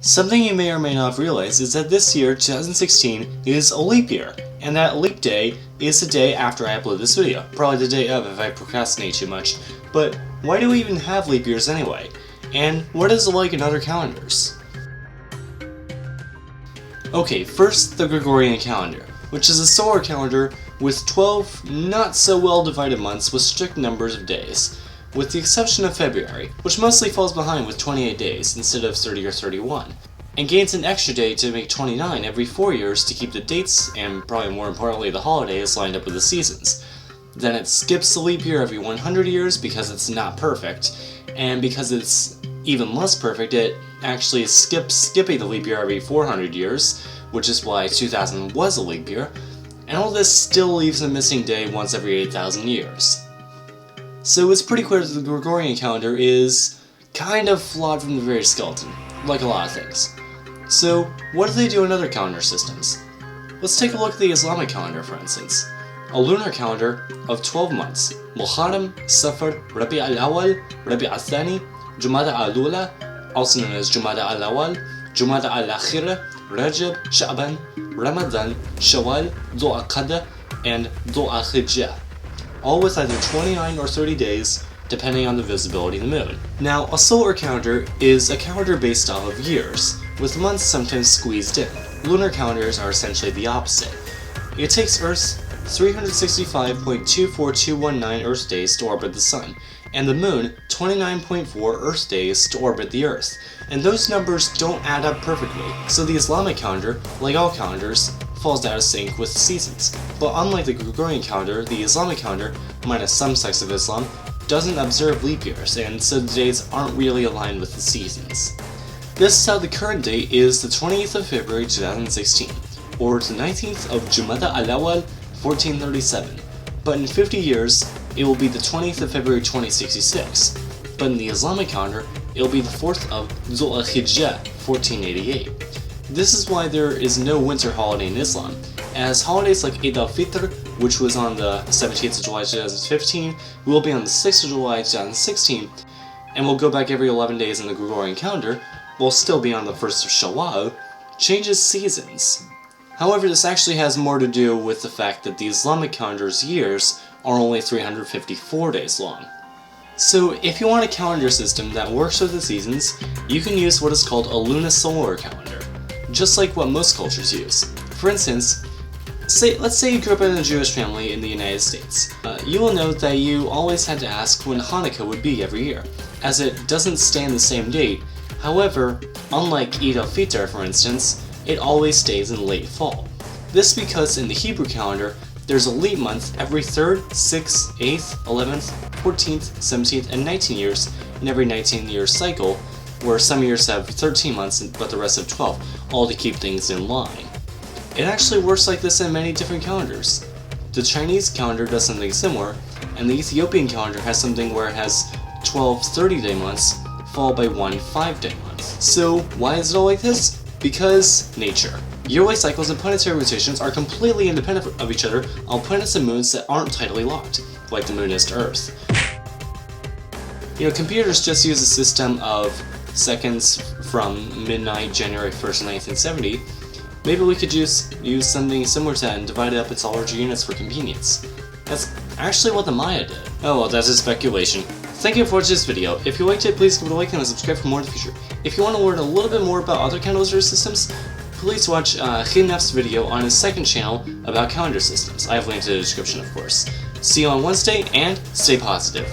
Something you may or may not have realized is that this year, 2016, is a leap year, and that leap day is the day after I upload this video. Probably the day of if I procrastinate too much. But why do we even have leap years anyway? And what is it like in other calendars? Okay, first the Gregorian calendar, which is a solar calendar with 12 not so well divided months with strict numbers of days, with the exception of February, which mostly falls behind with 28 days instead of 30 or 31, and gains an extra day to make 29 every 4 years to keep the dates, and probably more importantly the holidays, lined up with the seasons. Then it skips the leap year every 100 years because it's not perfect, and because it's even less perfect, it actually skips skipping the leap year every 400 years, which is why 2000 was a leap year, and all this still leaves a missing day once every 8,000 years. So it's pretty clear that the Gregorian calendar is kind of flawed from the very skeleton, like a lot of things. So what do they do in other calendar systems? Let's take a look at the Islamic calendar, for instance. A lunar calendar of 12 months: Muharram, Safar, Rabi' al-Awwal, Rabi' al-Thani, Jumada al-Ula, also known as Jumada al-Awwal, Jumada al-Akhira, Rajab, Sha'ban, Ramadan, Shawwal, Dhul al-Qa'dah, and Dhul al-Hijjah, all with either 29 or 30 days, depending on the visibility of the moon. Now, a solar calendar is a calendar based off of years, with months sometimes squeezed in. Lunar calendars are essentially the opposite. It takes Earth's 365.24219 Earth days to orbit the Sun, and the Moon 29.4 Earth days to orbit the Earth, and those numbers don't add up perfectly, so the Islamic calendar, like all calendars, falls out of sync with the seasons. But unlike the Gregorian calendar, the Islamic calendar, minus some sects of Islam, doesn't observe leap years, and so the days aren't really aligned with the seasons. This is how the current date is the 20th of February 2016, or the 19th of Jumada al-Awwal 1437, but in 50 years, it will be the 20th of February 2066, but in the Islamic calendar, it will be the 4th of Dhul al-Hijjah 1488. This is why there is no winter holiday in Islam, as holidays like Eid al-Fitr, which was on the 17th of July 2015, will be on the 6th of July 2016, and will go back every 11 days in the Gregorian calendar, will still be on the 1st of Shawwal, changes seasons. However, this actually has more to do with the fact that the Islamic calendar's years are only 354 days long. So if you want a calendar system that works with the seasons, you can use what is called a lunisolar calendar, just like what most cultures use. For instance, let's say you grew up in a Jewish family in the United States. You will note that you always had to ask when Hanukkah would be every year, as it doesn't stay in the same date. However, unlike Eid al-Fitr, for instance, it always stays in late fall. This because in the Hebrew calendar, there's a leap month every 3rd, 6th, 8th, 11th, 14th, 17th, and 19 years in every 19-year cycle, where some years have 13 months but the rest have 12, all to keep things in line. It actually works like this in many different calendars. The Chinese calendar does something similar, and the Ethiopian calendar has something where it has 12 30-day months, followed by one 5-day month. So why is it all like this? Because nature. Yearly cycles and planetary rotations are completely independent of each other on planets and moons that aren't tidally locked, like the moon is to Earth. Computers just use a system of seconds from midnight January 1st, 1970. Maybe we could just use something similar to that and divide it up into larger units for convenience. That's actually what the Maya did. Oh well, that's just speculation. Thank you for watching this video. If you liked it, please give it a like and subscribe for more in the future. If you want to learn a little bit more about other calendar systems, please watch KhAnubis' video on his second channel about calendar systems. I have linked in the description, of course. See you on Wednesday, and stay positive.